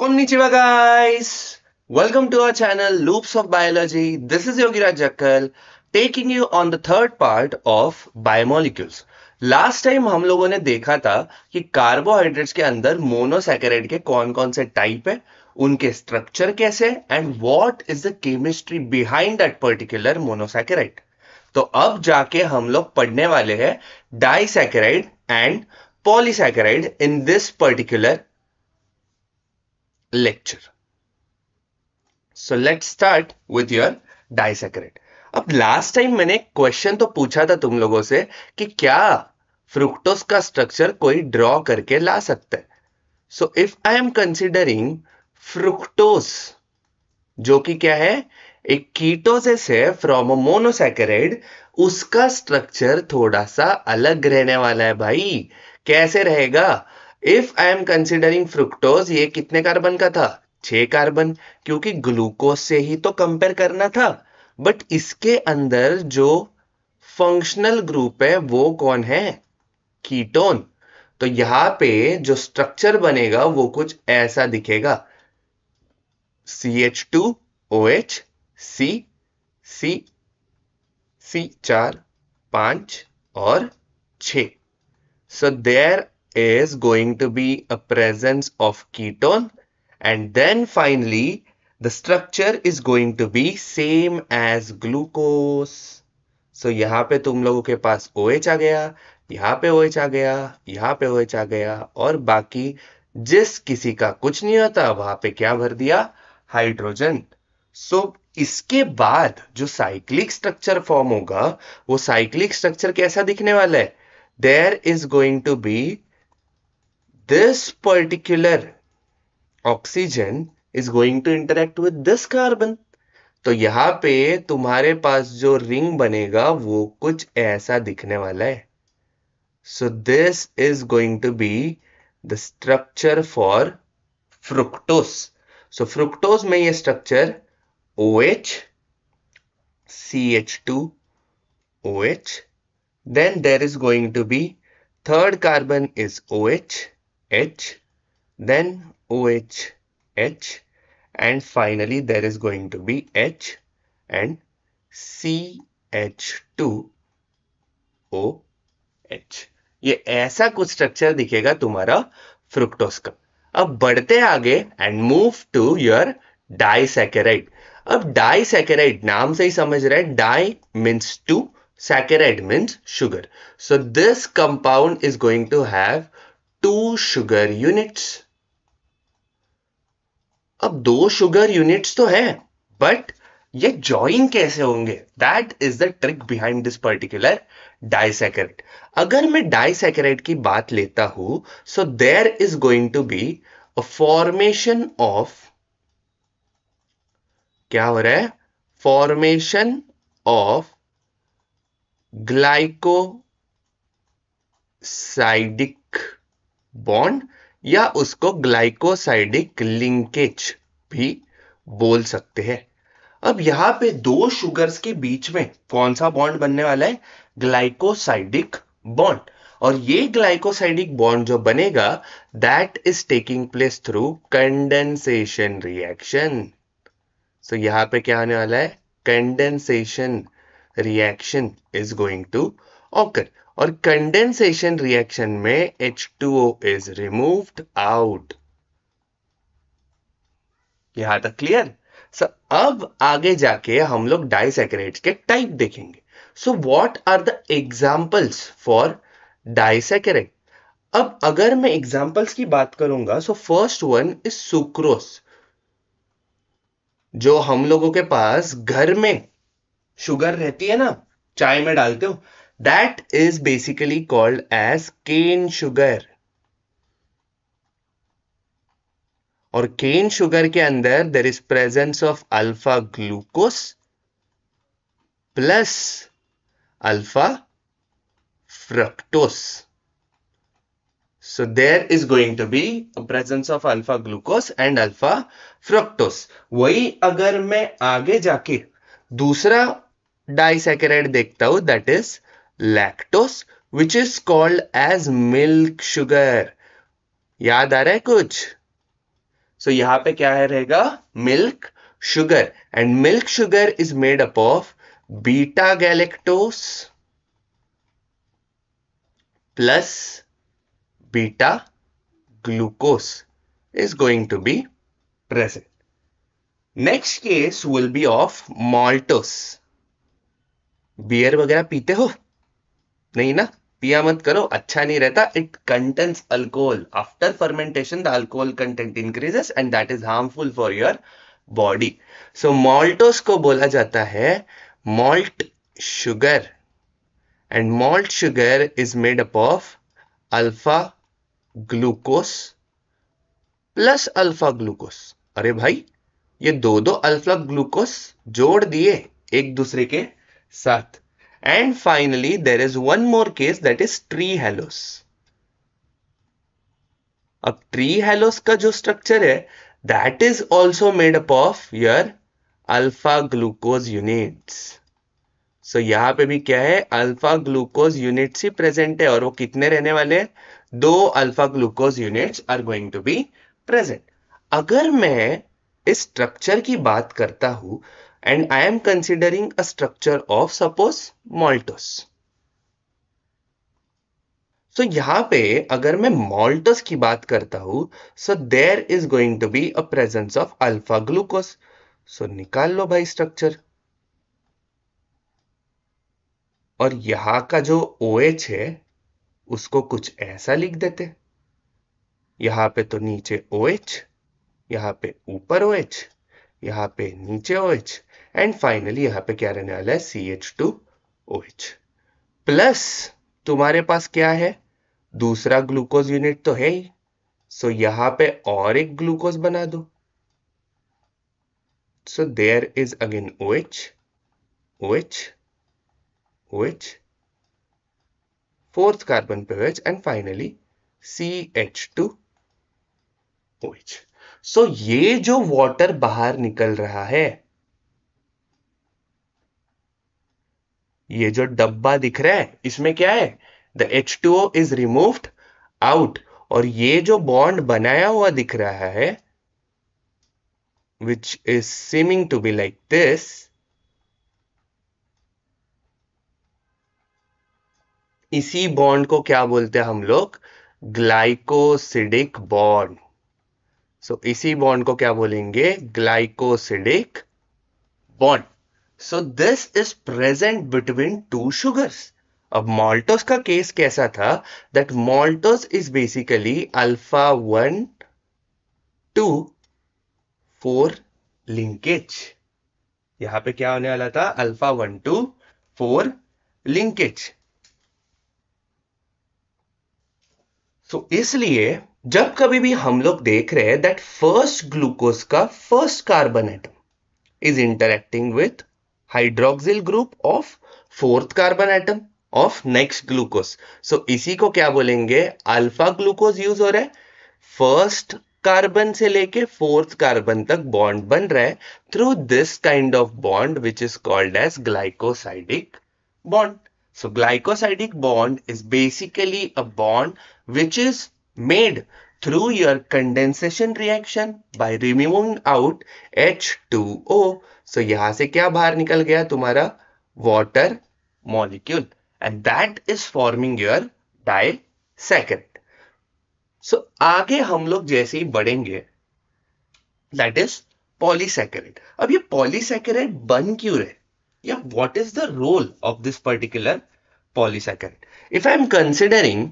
Konnichiwa guys! Welcome to our channel Loops of Biology. This is Yogiraj Jakkal taking you on the third part of biomolecules. Last time हम लोगों ने देखा था कि carbohydrates के अंदर मोनोसैकेराइड के कौन कौन से टाइप है, उनके स्ट्रक्चर कैसे and what is the chemistry behind that particular monosaccharide. तो अब जाके हम लोग पढ़ने वाले हैं disaccharide and polysaccharide in this particular lecture. So let's start with your disaccharide. अब लास्ट टाइम मैंने क्वेश्चन तो पूछा था तुम लोगों से कि क्या फ्रुक्टोज का स्ट्रक्चर कोई ड्रॉ करके ला सकता है। So if I am considering fructose, जो कि क्या है, एक कीटोसिस है फ्रॉम अ मोनोसैकेराइड, उसका स्ट्रक्चर थोड़ा सा अलग रहने वाला है भाई। कैसे रहेगा? If I am considering fructose, ये कितने कार्बन का था? 6 कार्बन, क्योंकि ग्लूकोज से ही तो कंपेयर करना था। बट इसके अंदर जो फंक्शनल ग्रुप है वो कौन है? कीटोन। तो यहां पे जो स्ट्रक्चर बनेगा वो कुछ ऐसा दिखेगा, CH2OH C C C 4 5 और 6। So there is going to be a presence of ketone, and then finally the structure is going to be same as glucose. So यहाँ पे तुम लोगों के पास OH आ गया, यहाँ पे OH आ गया, यहाँ पे OH आ गया, और बाकी जिस किसी का कुछ नहीं होता वहां पे क्या भर दिया? हाइड्रोजन। सो इसके बाद जो साइक्लिक स्ट्रक्चर फॉर्म होगा वो साइक्लिक स्ट्रक्चर कैसा दिखने वाला है? There is going to be this particular oxygen is going to interact with this carbon. तो यहां पे तुम्हारे पास जो रिंग बनेगा वो कुछ ऐसा दिखने वाला है। So this is going to be the structure for fructose. So fructose में ये structure OH CH2 OH, then there is going to be third carbon is OH H, then OH H, and finally there is going to be H and CH2OH. ये ऐसा कुछ structure दिखेगा तुम्हारा fructose का। अब बढ़ते आगे and move to your disaccharide. अब डाइसैकेराइड नाम से ही समझ रहे हैं, di means two, saccharide means sugar. So this compound is going to have 2 sugar units. अब 2 sugar units तो है, but ये join कैसे होंगे? That is the trick behind this particular disaccharide. अगर मैं disaccharide की बात लेता हूं, so there is going to be a formation of, क्या हो रहा है? Formation of ग्लाइकोसाइडिक बॉन्ड, या उसको ग्लाइकोसाइडिक लिंकेज भी बोल सकते हैं। अब यहां पे 2 शुगर्स के बीच में कौन सा बॉन्ड बनने वाला है? Glycosidic bond. और ये ग्लाइकोसाइडिक बॉन्ड जो बनेगा that is taking place through condensation reaction. So यहां पे क्या होने वाला है? Condensation reaction is going to occur, और condensation reaction में H2O is removed out। यहां तक क्लियर? सो अब आगे जाके हम लोग डाइसैकेराइड्स के टाइप देखेंगे। So what are the examples for disaccharide? अब अगर मैं एग्जांपल्स की बात करूंगा, so first one is sucrose, जो हम लोगों के पास घर में शुगर रहती है ना, चाय में डालते हो, that is basically called as cane sugar. और केन शुगर के अंदर there is presence of alpha glucose plus alpha fructose. So there is going to be a presence of alpha glucose and alpha fructose. वही अगर मैं आगे जाके दूसरा disaccharide देखता हूं, that is lactose, which is called as milk sugar. याद आ रहा है कुछ? सो यहां पे क्या है रहेगा milk sugar and milk sugar is made up of beta galactose plus beta glucose is going to be present. Next case will be of maltose. Beer वगैरह पीते हो? नहीं ना? पिया मत करो, अच्छा नहीं रहता. It contains alcohol. After fermentation, the alcohol content increases and that is harmful for your body. So maltose को बोला जाता है malt sugar and malt sugar is made up of alpha glucose plus alpha glucose. अरे भाई ये दो alpha glucose जोड़ दिए एक दूसरे के साथ. And finally there is one more case that is trehalose. अब ट्री हेलोस का जो स्ट्रक्चर है that is also made up of your alpha glucose units. So यहां पे भी क्या है अल्फा ग्लूकोज यूनिट्स ही प्रेजेंट है और वो कितने रहने वाले हैं? 2 alpha glucose units are going to be present. अगर मैं इस स्ट्रक्चर की बात करता हूं and I am considering a structure of suppose maltose. So यहां पे अगर मैं माल्टोस की बात करता हूं so there is going to be a presence of alpha glucose. So निकाल लो भाई स्ट्रक्चर. और यहां का जो OH है उसको कुछ ऐसा लिख देते. यहां पे तो नीचे OH, यहां पे ऊपर OH, यहां पे नीचे OH एंड फाइनली यहां पे क्या रहने वाला है CH2OH. प्लस तुम्हारे पास क्या है दूसरा ग्लूकोज यूनिट तो है ही. सो यहां पे और एक ग्लूकोज बना दो. So there is again OH, OH, OH, fourth carbon पे OH and finally CH2OH. So ये जो वाटर बाहर निकल रहा है ये जो डब्बा दिख रहा है इसमें क्या है the H2O is removed out. और ये जो बॉन्ड बनाया हुआ दिख रहा है which is seeming to be like this, इसी बॉन्ड को क्या बोलते हैं हम लोग ग्लाइकोसिडिक बॉन्ड. सो इसी बॉन्ड को क्या बोलेंगे glycosidic bond. So this is present between 2 sugars. अब माल्टोस का केस कैसा था that maltose is basically alpha 1 2 4 linkage. यहां पे क्या होने वाला था अल्फा 1 2 4 लिंकेज. सो इसलिए जब कभी भी हम लोग देख रहे हैं दैट फर्स्ट ग्लूकोज का first carbon atom is interacting with hydroxyl group of fourth carbon atom of next glucose. So इसी को क्या बोलेंगे अल्फा ग्लूकोज यूज हो रहा है. फर्स्ट कार्बन से लेके फोर्थ कार्बन तक बॉन्ड बन रहा है through this kind of bond which is called as glycosidic bond. So glycosidic bond is basically a bond which is made through your condensation reaction by removing out H2O. So यहां से क्या बाहर निकल गया तुम्हारा water molecule and that is forming your disaccharide. So आगे हम लोग जैसे ही बढ़ेंगे that is polysaccharide. अब ये polysaccharide बन क्यों रहे या what is the role of this particular polysaccharide? If I am considering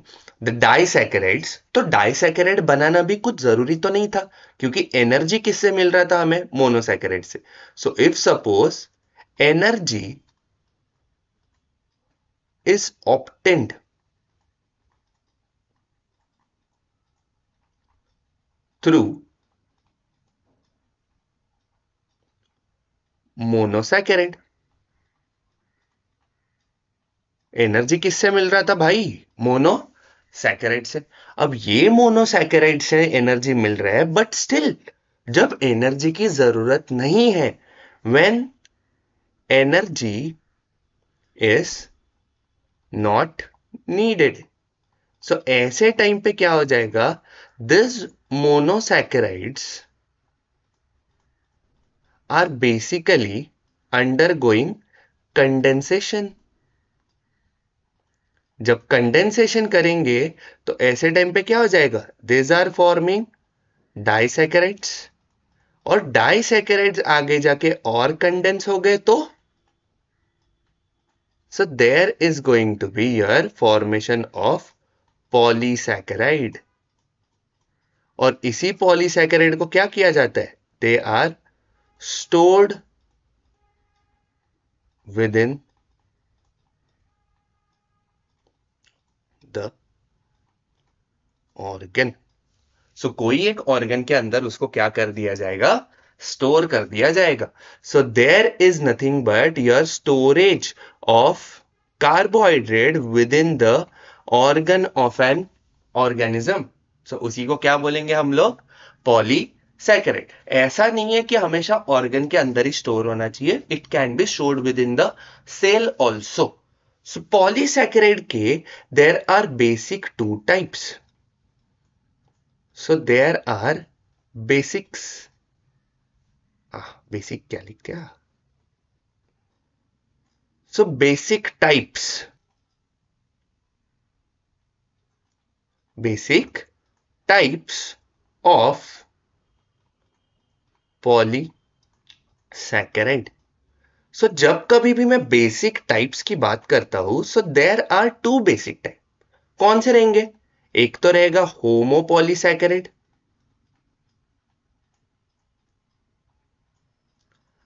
the disaccharides, तो disaccharide बनाना भी कुछ जरूरी तो नहीं था क्योंकि एनर्जी किससे मिल रहा था हमें मोनोसैकेराइड से. So if suppose energy is obtained through monosaccharide, energy किससे मिल रहा था भाई मोनोसैकेराइड से. अब ये मोनोसैकेराइड से एनर्जी मिल रहा है बट स्टिल जब एनर्जी की जरूरत नहीं है when energy is not needed. So ऐसे टाइम पे क्या हो जाएगा this monosaccharides are basically undergoing condensation. जब कंडेंसेशन करेंगे तो ऐसे टाइम पे क्या हो जाएगा? These are forming डाइसैकेराइड्स, और डाइसैकेराइड्स आगे जाके और कंडेंस हो गए तो so there is going to be your formation of polysaccharide, और इसी पॉलीसैकेराइड को क्या किया जाता है? They are stored with in the organ. So कोई एक ऑर्गन के अंदर उसको क्या कर दिया जाएगा? स्टोर कर दिया जाएगा। So there is nothing but your storage of carbohydrate with in the organ of an organism. So उसी को क्या बोलेंगे हम लोग? पॉलीसैकेराइड। ऐसा नहीं है कि हमेशा ऑर्गन के अंदर ही स्टोर होना चाहिए, it can be stored with in the cell also. So polysaccharide के there are basic two types. So there are basics. Basic क्या लिखते हैं? So basic types. Basic types of polysaccharide. So जब कभी भी मैं basic types की बात करता हूं, so there are two basic types. कौन से रहेंगे? एक तो रहेगा होमोपॉलीसैकेराइड।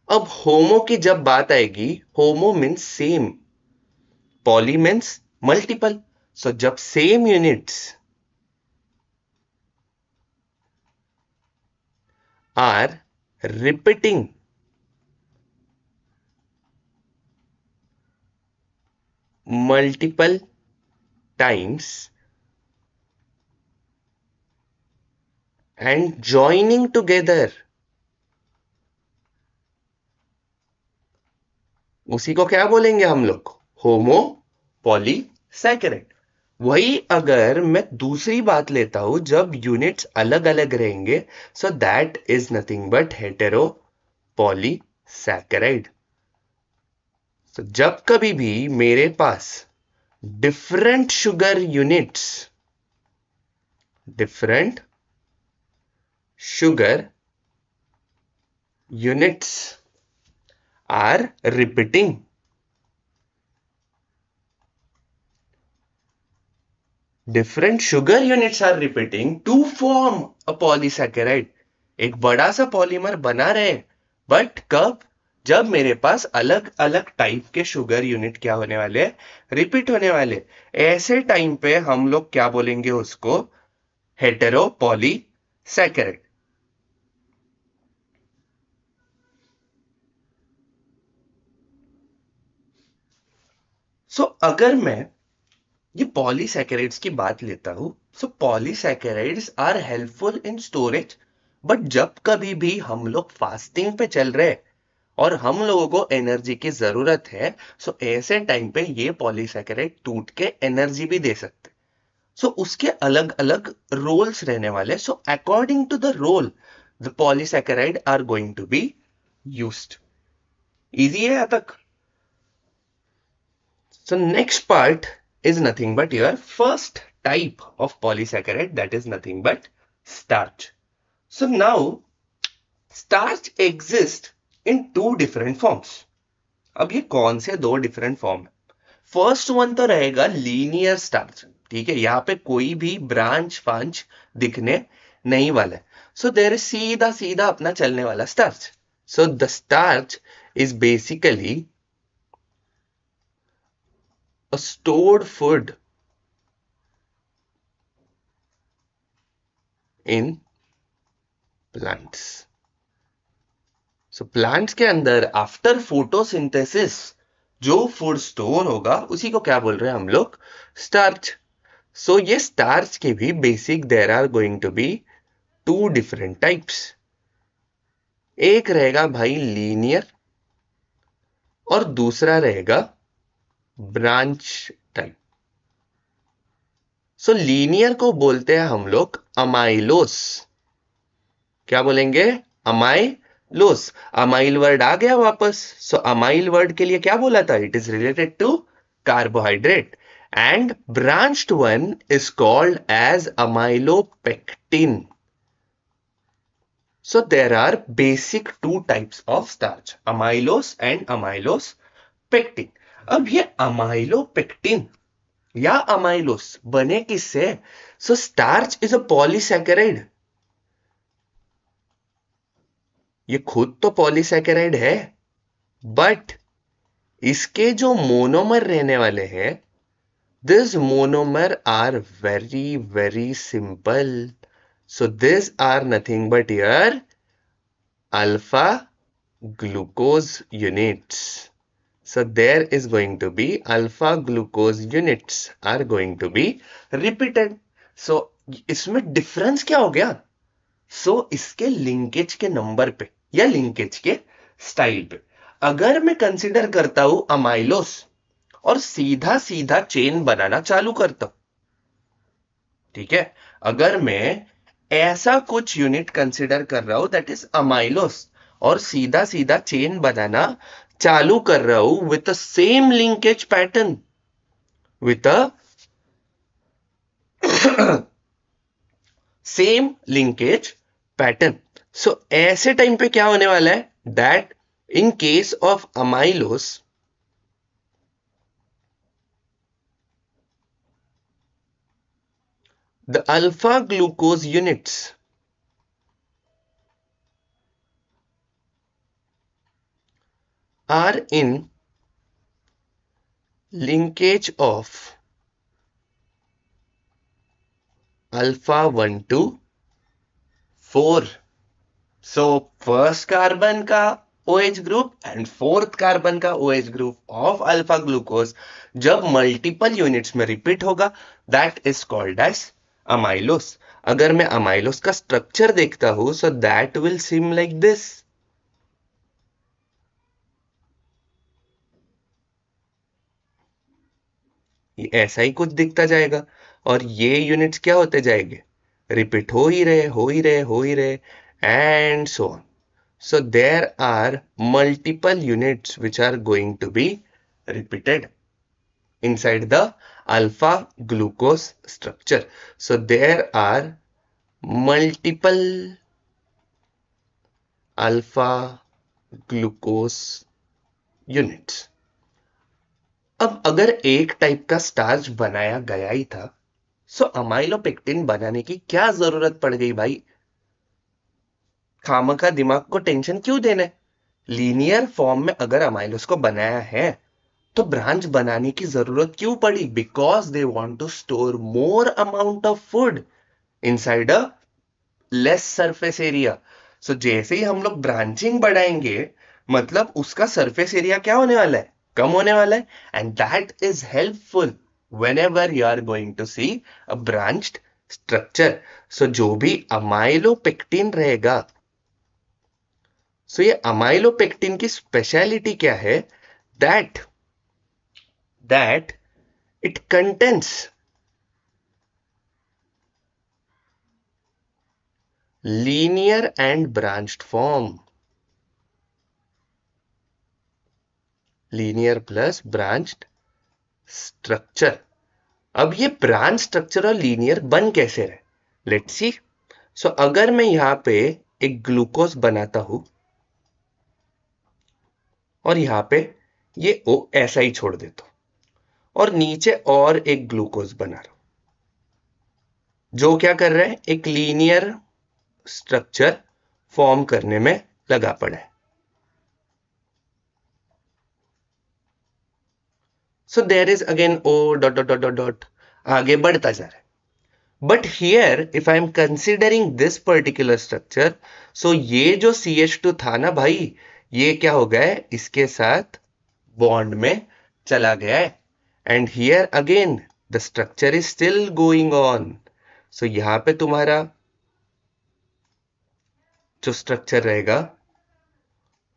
अब होमो की जब बात आएगी, homo means same, poly means multiple. So जब same units are repeating multiple times and joining together, उसी को क्या बोलेंगे हम लोग? होमो पॉलीसैकेराइड। वही अगर मैं दूसरी बात लेता हूं, जब यूनिट्स अलग अलग रहेंगे, so that is nothing but hetero polysaccharide. तो जब कभी भी मेरे पास different sugar units, different sugar units are repeating, different sugar units are repeating to form a polysaccharide. एक बड़ा सा पॉलीमर बना रहे, बट कब? जब मेरे पास अलग अलग टाइप के शुगर यूनिट क्या होने वाले? रिपीट होने वाले। ऐसे टाइम पे हम लोग क्या बोलेंगे उसको? Hetero polysaccharide. सो अगर मैं ये पॉलीसैकेराइड्स की बात लेता हूं, so polysaccharides are helpful in storage. But जब कभी भी हम लोग फास्टिंग पे चल रहे और हम लोगों को एनर्जी की जरूरत है, सो ऐसे टाइम पे ये पॉलीसैकेराइड टूट के एनर्जी भी दे सकते। सो उसके अलग अलग रोल्स रहने वाले। So according to the role, the polysaccharide are going to be used. Easy है यहां तक? So next part is nothing but your first type of polysaccharide, that is nothing but starch. So now starch exists in two different forms. अब ये कौन से दो different form है? First one तो रहेगा लीनियर स्टार्च। ठीक है, यहां पे कोई भी ब्रांच पांच दिखने नहीं वाला है। सो देयर सीधा सीधा अपना चलने वाला starch. So the starch is basically a stored food in plants. So plants के अंदर आफ्टर फोटोसिंथेसिस जो फूड स्टोर होगा उसी को क्या बोल रहे हैं हम लोग? स्टार्च। सो ये स्टार्च के भी basic there are going to be two different types. एक रहेगा भाई लीनियर और दूसरा रहेगा ब्रांच टाइप। सो लीनियर को बोलते हैं हम लोग अमाइलोस। क्या बोलेंगे? अमाइलोस। लोस, अमाइल वर्ड आ गया वापस. सो अमाइल वर्ड के लिए क्या बोला था? It is related to carbohydrate. And branched one is called as amylopectin. So there are basic two types of starch, amylose and amylose pectin. अब ये amylopectin या amylose बने किससे? So starch is a polysaccharide. ये खुद तो polysaccharide है, but इसके जो मोनोमर रहने वाले हैं, this monomer are very very simple. So these are nothing but your alpha glucose units. So there is going to be alpha glucose units are going to be repeated. So इसमें difference क्या हो गया? इसके linkage के number पे या linkage के style पे. अगर मैं कंसिडर करता हूं अमाइलोस और सीधा सीधा चेन बनाना चालू करता हूं, ठीक है, अगर मैं ऐसा कुछ यूनिट कंसिडर कर रहा हूं दैट इज अमाइलोस और सीधा सीधा चेन बनाना चालू कर रहा हूं with the same linkage pattern, with a same linkage pattern. So ऐसे टाइम पे क्या होने वाला है? That in case of amylose, the alpha glucose units are in linkage of alpha 1 to 4. So first carbon का OH group and fourth carbon का OH group of alpha glucose जब multiple units में repeat होगा, that is called as amylose. अगर मैं amylose का structure देखता हूं, so that will seem like this. ये ऐसा ही कुछ दिखता जाएगा और ये यूनिट्स क्या होते जाएंगे? रिपीट हो ही रहे, हो ही रहे, हो ही रहे, and so on. So there are multiple units which are going to be repeated inside the alpha glucose structure. So there are multiple alpha glucose units. अब अगर एक टाइप का स्टार्च बनाया गया ही था, सो अमाइलोपेक्टिन बनाने की क्या जरूरत पड़ गई भाई? खामखा दिमाग को टेंशन क्यों देना है? लीनियर फॉर्म में अगर अमाइलोस को बनाया है तो ब्रांच बनाने की जरूरत क्यों पड़ी? Because they want to store more amount of food inside a less surface area. So जैसे ही हम लोग ब्रांचिंग बढ़ाएंगे, मतलब उसका सरफेस एरिया क्या होने वाला है? कम होने वाला है. And that is helpful whenever you are going to see a branched structure. So जो भी अमाइलोपेक्टिन रहेगा, सो ये अमाइलोपेक्टिन की स्पेशलिटी क्या है? That it contains linear and branched form. Linear plus branched structure. अब ये ब्रांच स्ट्रक्चर और लीनियर बन कैसे रहे? Let's see. सो अगर मैं यहां पे एक ग्लूकोज बनाता हूं और यहां पे ये O ऐसा ही छोड़ देता हूं और नीचे और एक ग्लूकोज बना रहा हूं, जो क्या कर रहा है? एक लीनियर स्ट्रक्चर फॉर्म करने में लगा पड़ा है. So there is again O dot dot dot dot आगे बढ़ता जा रहा है. But here if I am considering this particular structure, सो ये जो CH2 था ना भाई, ये क्या हो गया है? इसके साथ बॉन्ड में चला गया है. And here again the structure is still going on. So यहां पे तुम्हारा जो स्ट्रक्चर रहेगा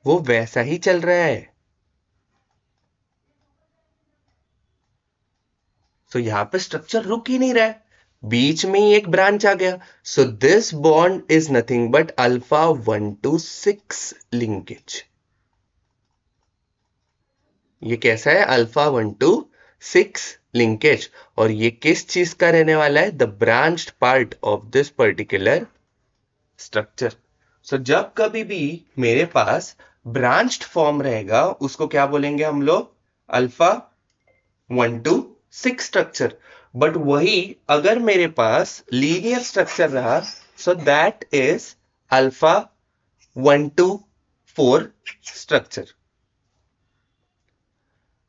वो वैसा ही चल रहा है. सो यहां पे स्ट्रक्चर रुक ही नहीं रहा है बीच में ही एक ब्रांच आ गया. So this bond is nothing but alpha 1 to 6 linkage. ये कैसा है? Alpha 1 to 6 linkage. और ये किस चीज का रहने वाला है? The branched part of this particular structure. So जब कभी भी मेरे पास ब्रांच्ड फॉर्म रहेगा उसको क्या बोलेंगे हम लोग? Alpha 1 to 6 structure. बट वही अगर मेरे पास लीनियर स्ट्रक्चर रहा, so that is alpha 1 to 4 structure.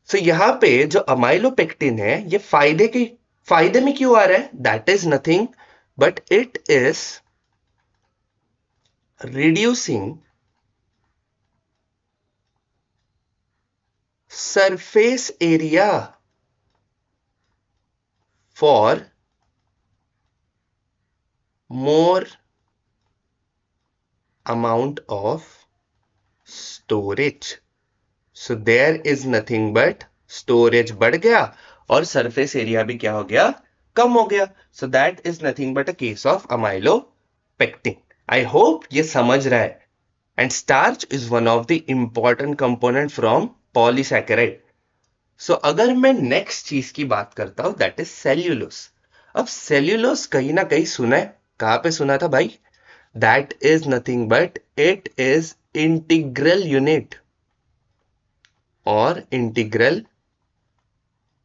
So यहां पे जो अमाइलोपेक्टिन है ये फायदे में क्यों आ रहा है? That is nothing but it is reducing surface area for more amount of storage. So there is nothing but storage बढ़ गया और surface area भी क्या हो गया? कम हो गया. So that is nothing but a case of amylopectin. I hope ये समझ रहा है. And starch is one of the important component from polysaccharide. सो अगर मैं नेक्स्ट चीज की बात करता हूं दैट इज सेल्यूलोस. अब सेल्यूलोस कहीं ना कहीं सुना है. कहां पे सुना था भाई? That is nothing but it is integral unit और इंटीग्रल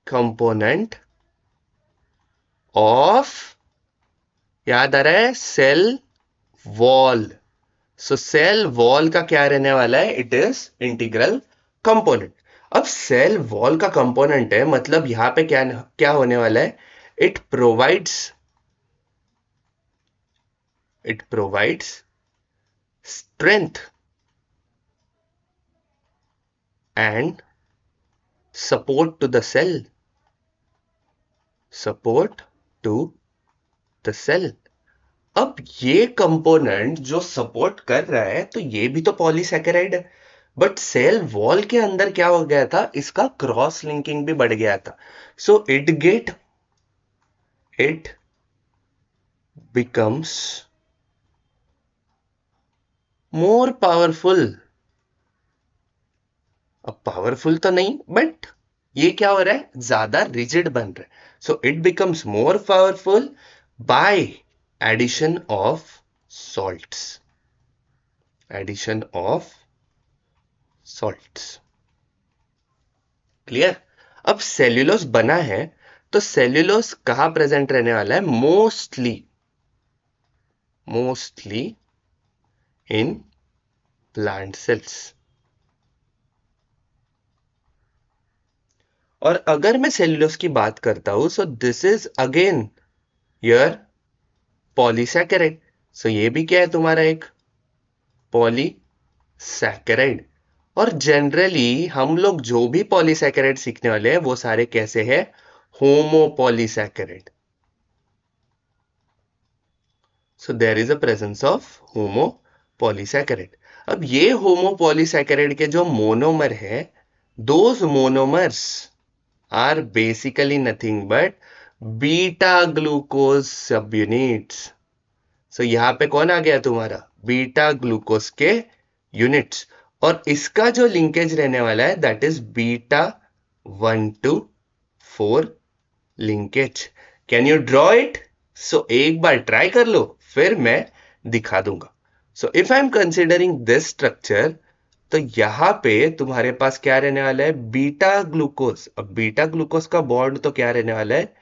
कंपोनेंट ऑफ, याद आ रहा है, cell wall. So cell wall का क्या रहने वाला है? It is integral component. अब सेल वॉल का कंपोनेंट है मतलब यहां पे क्या क्या होने वाला है? It provides strength and support to the cell. अब ये कंपोनेंट जो सपोर्ट कर रहा है तो ये भी तो पॉलीसैकेराइड है. बट सेल वॉल के अंदर क्या हो गया था? इसका क्रॉस लिंकिंग भी बढ़ गया था. सो इट बिकम्स मोर पावरफुल. अब पावरफुल तो नहीं बट ये क्या हो रहा है? ज्यादा रिजिड बन रहा है. So it becomes more powerful by addition of salts. Clear? अब सेल्यूलोज बना है तो सेल्यूलोज कहां प्रेजेंट रहने वाला है? Mostly in plant cells. और अगर मैं सेल्यूलोज की बात करता हूं so this is again your polysaccharide. So ये भी क्या है तुम्हारा? एक पॉलीसैकेराइड. और जनरली हम लोग जो भी पॉलीसैकेराइड सीखने वाले हैं वो सारे कैसे हैं? Homopolysaccharide. So there is a presence of homopolysaccharide. अब ये होमोपॉलीसैकेराइड के जो मोनोमर है, those monomers are basically nothing but beta glucose sub units. So यहां पे कौन आ गया तुम्हारा? बीटा ग्लूकोज के यूनिट्स. और इसका जो लिंकेज रहने वाला है that is beta 1 to 4 linkage. Can you draw it? So एक बार ट्राई कर लो फिर मैं दिखा दूंगा. So if I am considering this structure तो यहां पे तुम्हारे पास क्या रहने वाला है? Beta glucose. अब बीटा ग्लूकोज का बॉन्ड तो क्या रहने वाला है?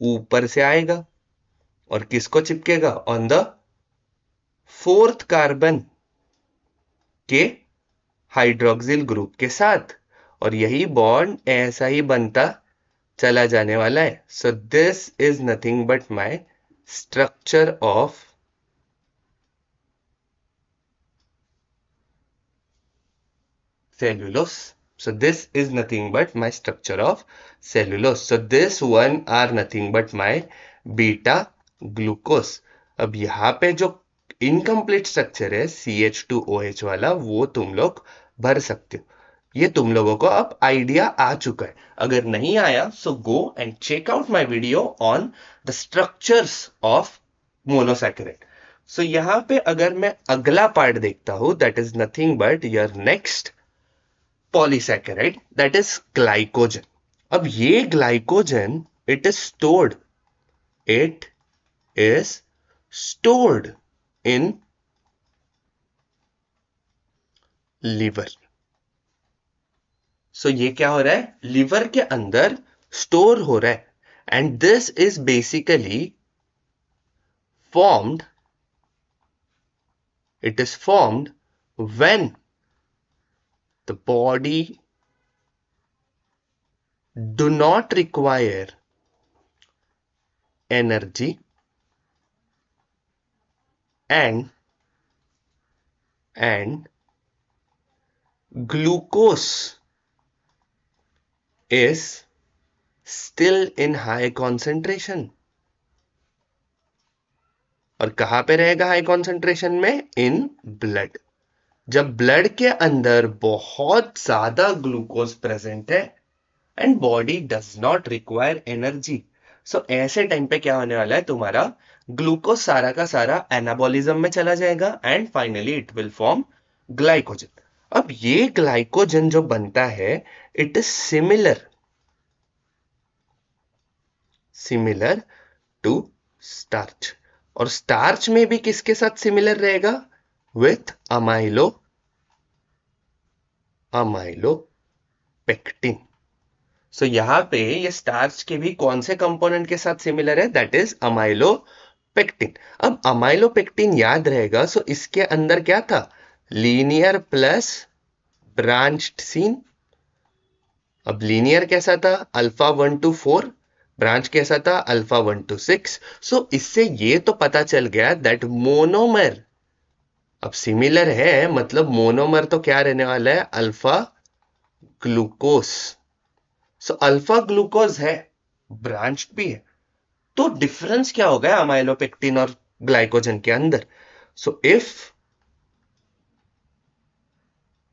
ऊपर से आएगा और किसको चिपकेगा? ऑन द 4th कार्बन के हाइड्रोक्सिल ग्रुप के साथ. और यही बॉन्ड ऐसा ही बनता चला जाने वाला है. सो this is nothing but my structure of cellulose. So this is nothing but my structure of cellulose. So this one are nothing but my beta glucose. अब यहाँ पे जो इनकम्प्लीट स्ट्रक्चर है CH2OH वाला वो तुम लोग भर सकते हो. ये तुम लोगों को अब आइडिया आ चुका है। अगर नहीं आया so go and check out my video on the structures of monosaccharide. So यहां पे अगर मैं अगला पार्ट देखता हूं, that is nothing but your next polysaccharide, that is glycogen. अब ये glycogen it is stored, it is stored in liver. So ये क्या हो रहा है, लिवर के अंदर स्टोर हो रहा है। And this is basically formed, it is formed when the body do not require energy and glucose is still in high concentration। और कहां पे रहेगा हाई कॉन्सेंट्रेशन में, इन ब्लड। जब ब्लड के अंदर बहुत ज्यादा ग्लूकोज प्रेजेंट है and body does not require energy, so ऐसे टाइम पे क्या होने वाला है, तुम्हारा ग्लूकोज सारा का सारा एनाबॉलिज्म में चला जाएगा and finally it will form glycogen. अब ये ग्लाइकोजन जो बनता है it is similar to starch. और स्टार्च में भी किसके साथ सिमिलर रहेगा, विथ अमाइलोपेक्टिन। सो यहां पे ये स्टार्च के भी कौन से कंपोनेंट के साथ सिमिलर है, दैट इज अमाइलोपेक्टिन। अब अमाइलोपेक्टिन याद रहेगा, सो इसके अंदर क्या था, लीनियर प्लस ब्रांच्ड सीन। अब लीनियर कैसा था, अल्फा 1 to 4, ब्रांच कैसा था, अल्फा 1 to 6। सो इससे ये तो पता चल गया दैट मोनोमर अब सिमिलर है, मतलब मोनोमर तो क्या रहने वाला है, alpha glucose. So alpha glucose है, ब्रांच भी है, तो डिफरेंस क्या हो गया अमाइलोपेक्टिन और ग्लाइकोजन के अंदर। So if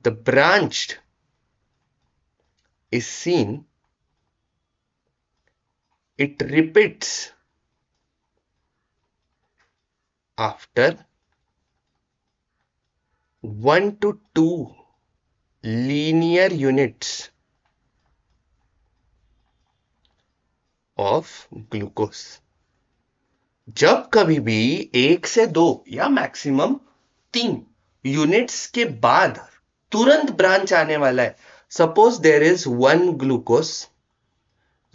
the branched is seen, it repeats after 1 to 2 linear units of glucose। जब कभी भी 1 से 2 या मैक्सिमम 3 यूनिट्स के बाद तुरंत ब्रांच आने वाला है, suppose there is 1 glucose,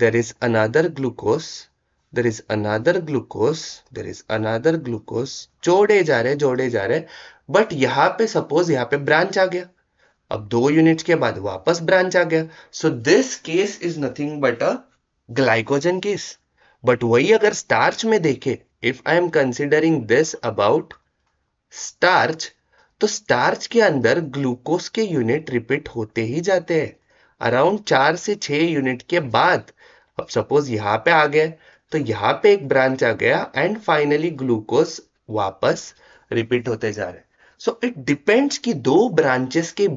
there is another glucose, there is another glucose, there is another glucose, जोड़े जा रहे, बट यहां पे सपोज यहां पे ब्रांच आ गया, अब 2 यूनिट्स के बाद वापस ब्रांच आ गया। So this case is nothing but a glycogen case. But वही अगर स्टार्च में देखे, if I am considering this about starch, तो स्टार्च के अंदर ग्लूकोज के यूनिट रिपीट होते ही जाते हैं अराउंड 4 से 6 यूनिट के बाद। अब सपोज यहां पे आ गए, तो यहां पे एक ब्रांच आ गया एंड फाइनली ग्लूकोज वापस रिपीट होते जा रहे हैं। सो इट डिपेंड्स कि दो ब्रांचेस के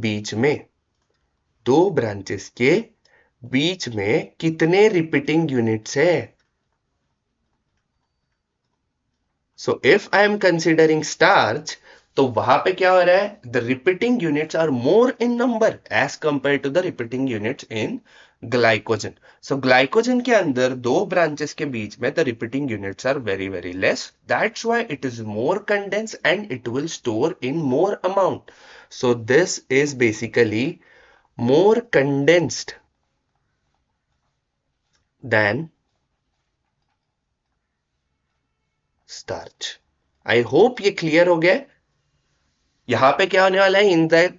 बीच में कितने रिपीटिंग यूनिट्स है। So if I am considering starch, तो वहां पे क्या हो रहा है, the repeating units are more in number as compare to the repeating units in glycogen. सो ग्लाइकोजन के अंदर 2 ब्रांचेस के बीच में the repeating units are very very less, that's why it is more condense and it will store in more amount. So this is basically more condensed than starch. I hope ये clear हो गया। यहां पे क्या होने वाला है,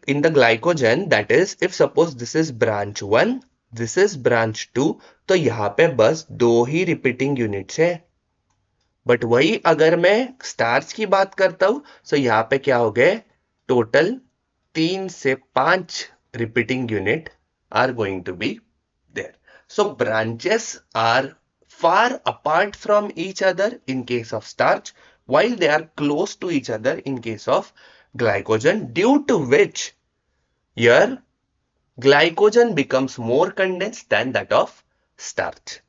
in the glycogen, that is if suppose this is branch 1, this is branch 2, तो यहां पे बस 2 ही रिपीटिंग यूनिट्स है। बट वही अगर मैं स्टार्च की बात करता हूं, तो यहां पे क्या हो गए, टोटल 3 से 5 repeating unit are going to be there. So branches are far apart from each other in case of starch, while they are close to each other in case of glycogen, due to which your glycogen becomes more condensed than that of starch.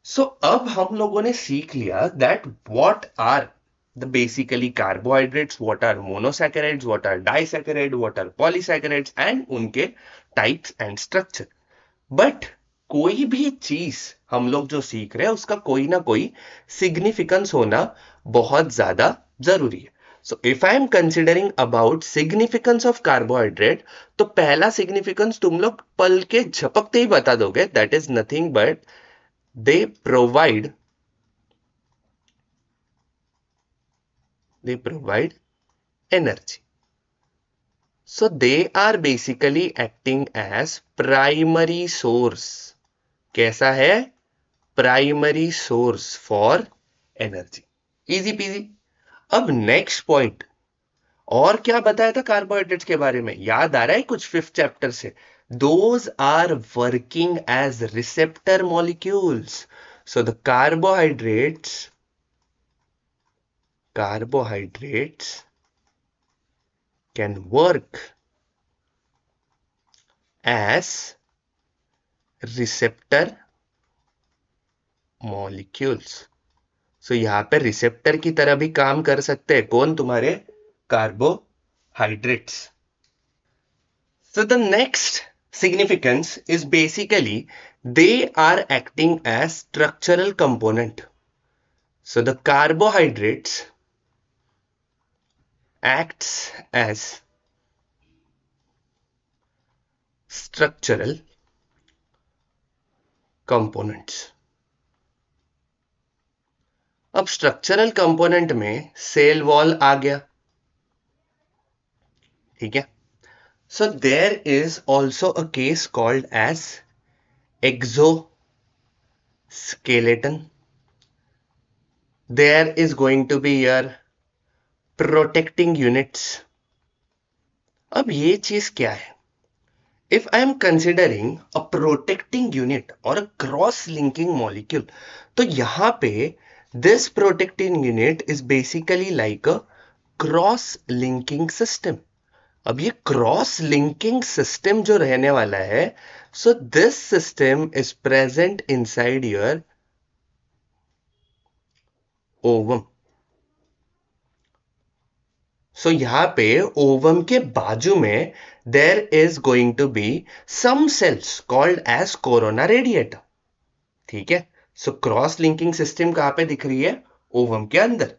So अब हम लोगों ने सीख लिया that what are the basically carbohydrates, what are monosaccharides, what are disaccharides, what are polysaccharides and उनके types and structure. But कोई भी चीज हम लोग जो सीख रहे हैं उसका कोई ना कोई सिग्निफिकेंस होना बहुत ज्यादा जरूरी है. So if I am considering about significance of carbohydrate, तो पहला significance तुम लोग पल के झपकते ही बता दोगे. That is nothing but they provide energy. So they are basically acting as primary source. कैसा है? Primary source for energy. Easy peasy. अब नेक्स्ट पॉइंट, और क्या बताया था कार्बोहाइड्रेट्स के बारे में? याद आ रहा है कुछ 5th चैप्टर से? Those are working as receptor molecules. So the carbohydrates can work as receptor molecules. So यहां पे रिसेप्टर की तरह भी काम कर सकते हैं. कौन? तुम्हारे carbohydrates. So the next significance is basically they are acting as structural component. So the carbohydrates acts as structural components. अब स्ट्रक्चरल कंपोनेंट में सेल वॉल आ गया. ठीक है. So there is also a case called as exoskeleton. There is going to be your protecting units. अब ये चीज क्या है? If I am considering a protecting unit or a cross-linking molecule, तो यहां पे this protecting unit is basically like a cross-linking system. अब ये cross-linking system जो रहने वाला है, so this system is present inside your ovum. So यहाँ पे ओवम के बाजू में there is going to be some cells called as corona radiata. ठीक है. So क्रॉस लिंकिंग सिस्टम कहां पे दिख रही है? ओवम के अंदर.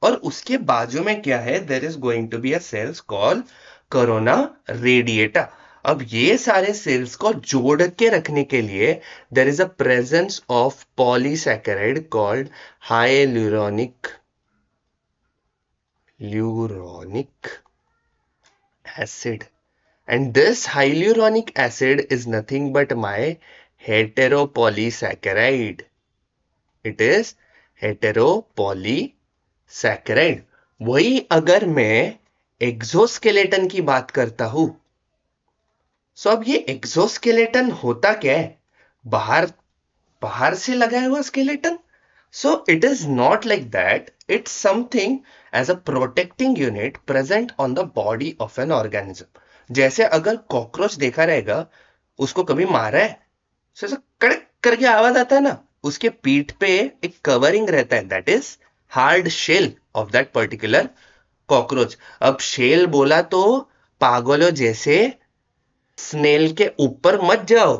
और उसके बाजू में क्या है? there is going to be a cells called corona radiata. अब ये सारे सेल्स को जोड़ के रखने के लिए there is a presence of polysaccharide called hyaluronic acid. And this hyaluronic acid is nothing but my heteropolysaccharide. It is heteropolysaccharide. वही अगर मैं एक्सोस्केलेटन की बात करता हूं, सो अब ये एक्सोस्केलेटन होता क्या है? बाहर से लगाया हुआ skeleton. So it is not like that. It's something as a protecting unit present on the body of an organism. जैसे अगर कॉकरोच देखा रहेगा, उसको कभी मारा है, so ऐसा कड़क करके आवाज आता है ना, उसके पीठ पे एक कवरिंग रहता है, that is hard shell of that particular cockroach. अब शेल बोला तो पागलों जैसे स्नेल के ऊपर मत जाओ.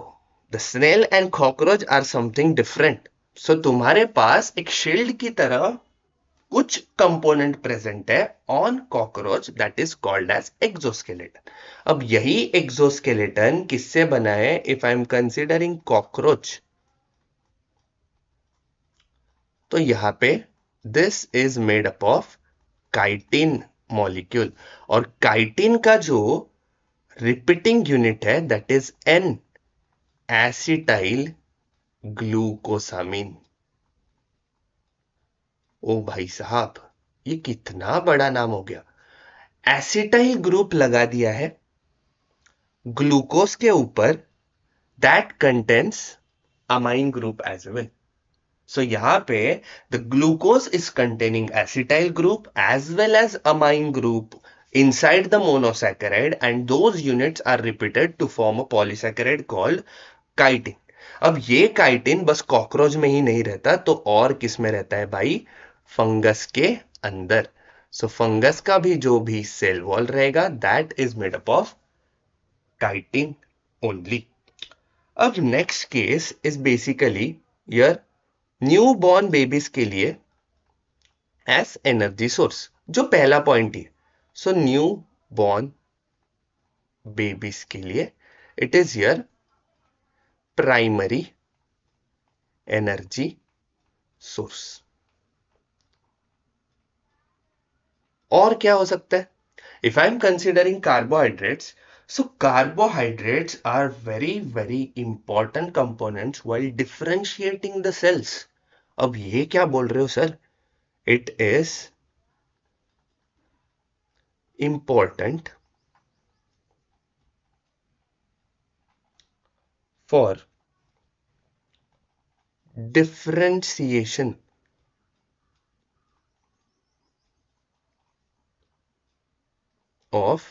The snail and cockroach are something different. So तुम्हारे पास एक शील्ड की तरह कुछ कंपोनेंट प्रेजेंट है on cockroach, that is called as exoskeleton. अब यही एक्सोस्केलेटन किससे बना है? If I am considering cockroach, तो यहां पे this is made up of chitin molecule. और काइटिन का जो रिपीटिंग यूनिट है that is N acetyl glucosamine. ओ भाई साहब, ये कितना बड़ा नाम हो गया. एसिटाइल ग्रुप लगा दिया है ग्लूकोज के ऊपर, that contains amine group as well. So यहां पे the glucose is containing acetyl group as well as amine group inside the monosaccharide and those units are repeated to form a polysaccharide called chitin. अब ये chitin बस cockroach में ही नहीं रहता तो और किस में रहता है भाई? फंगस के अंदर. सो फंगस का भी जो भी सेल वॉल रहेगा that is made up of chitin only. अब next case is basically your new born babies के लिए एज एनर्जी सोर्स, जो पहला पॉइंट ही. सो न्यू बॉर्न बेबीज के लिए it is your primary energy source. और क्या हो सकता है? If I am considering carbohydrates, so carbohydrates are very important components while differentiating the cells. अब ये क्या बोल रहे हो sir? It is important for differentiation of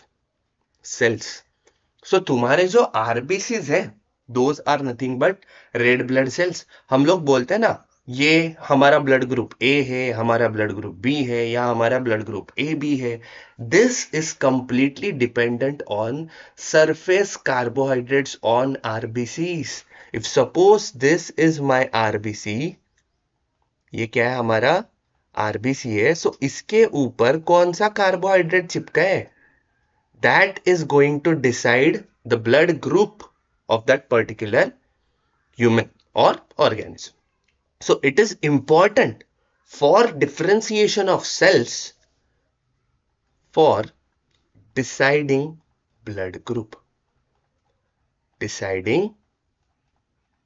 cells. So तुम्हारे जो आरबीसीज है those are nothing but red blood cells. हम लोग बोलते हैं ना ये हमारा ब्लड ग्रुप ए है, हमारा ब्लड ग्रुप बी है या हमारा ब्लड ग्रुप ए बी है. This is completely dependent on surface carbohydrates on RBCs. If suppose this is my RBC, ये क्या है? हमारा आरबीसी है. सो इसके ऊपर कौन सा कार्बोहाइड्रेट चिपका है? That is going to decide the blood group of that particular human or organism. So it is important for differentiation of cells for deciding blood group. Deciding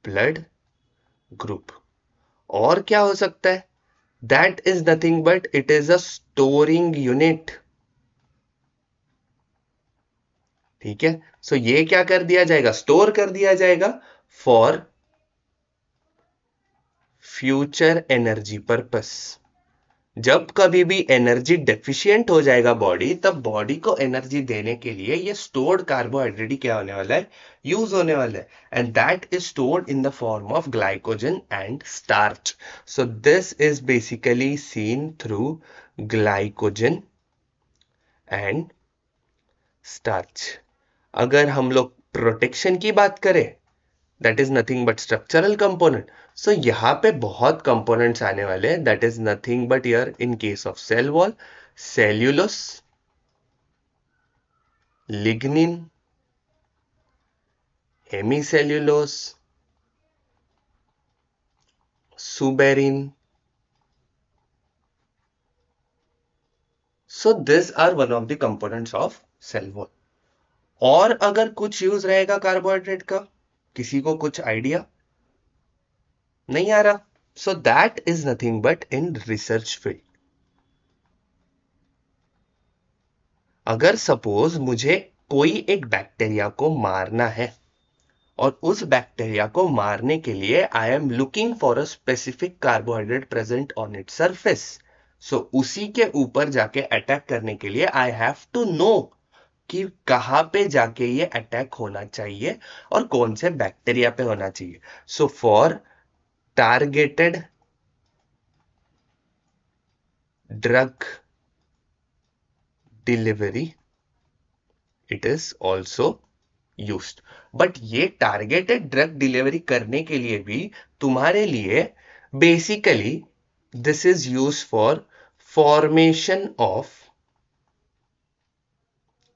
blood group. और क्या हो सकता है? That is nothing but it is a storing unit. ठीक है. सो ये क्या कर दिया जाएगा? स्टोर कर दिया जाएगा फॉर फ्यूचर एनर्जी पर्पस. जब कभी भी एनर्जी डेफिशिएंट हो जाएगा बॉडी, तब बॉडी को एनर्जी देने के लिए ये स्टोर्ड कार्बोहाइड्रेट ही क्या होने वाला है? यूज होने वाला है. And that is stored in the form of glycogen and starch. So this is basically seen through glycogen and starch. अगर हम लोग प्रोटेक्शन की बात करें, that is nothing but structural component. So यहां पे बहुत कंपोनेंट्स आने वाले हैं. That is nothing but here in case of cell wall, cellulose, lignin, hemicellulose, suberin. So this are one of the components of cell wall. और अगर कुछ use रहेगा कार्बोहाइड्रेट का, किसी को कुछ आइडिया नहीं आ रहा? So that is nothing but in research field. अगर सपोज मुझे कोई एक बैक्टीरिया को मारना है और उस बैक्टीरिया को मारने के लिए I am looking for a specific carbohydrate present on it surface. So उसी के ऊपर जाके अटैक करने के लिए आई हैव टू नो कि कहां पे जाके ये अटैक होना चाहिए और कौन से बैक्टीरिया पे होना चाहिए. So for targeted drug delivery it is also used. But ये टारगेटेड ड्रग डिलीवरी करने के लिए भी तुम्हारे लिए basically this is use for formation of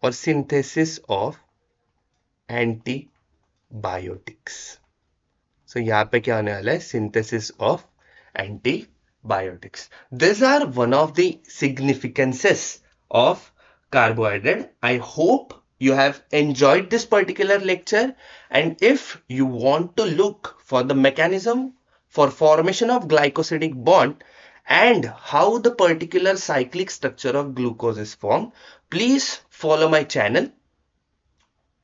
और सिंथेसिस ऑफ एंटीबायोटिक्स. सो यहां पे क्या होने वाला है? Synthesis of antibiotics. These are one of the significances of carbohydrate. I hope you have enjoyed this particular lecture, and if you want to look for the mechanism for formation of glycosidic bond and how the particular cyclic structure of glucose is formed, please follow my channel.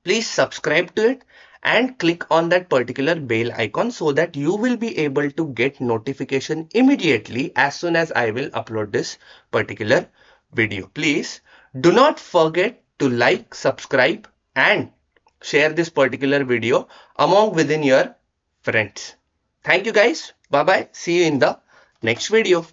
Please subscribe to it and click on that particular bell icon so that you will be able to get notification immediately as soon as I will upload this particular video. Please Do not forget to like, subscribe and share this particular video among within your friends. Thank you guys. Bye bye. See you in the next video.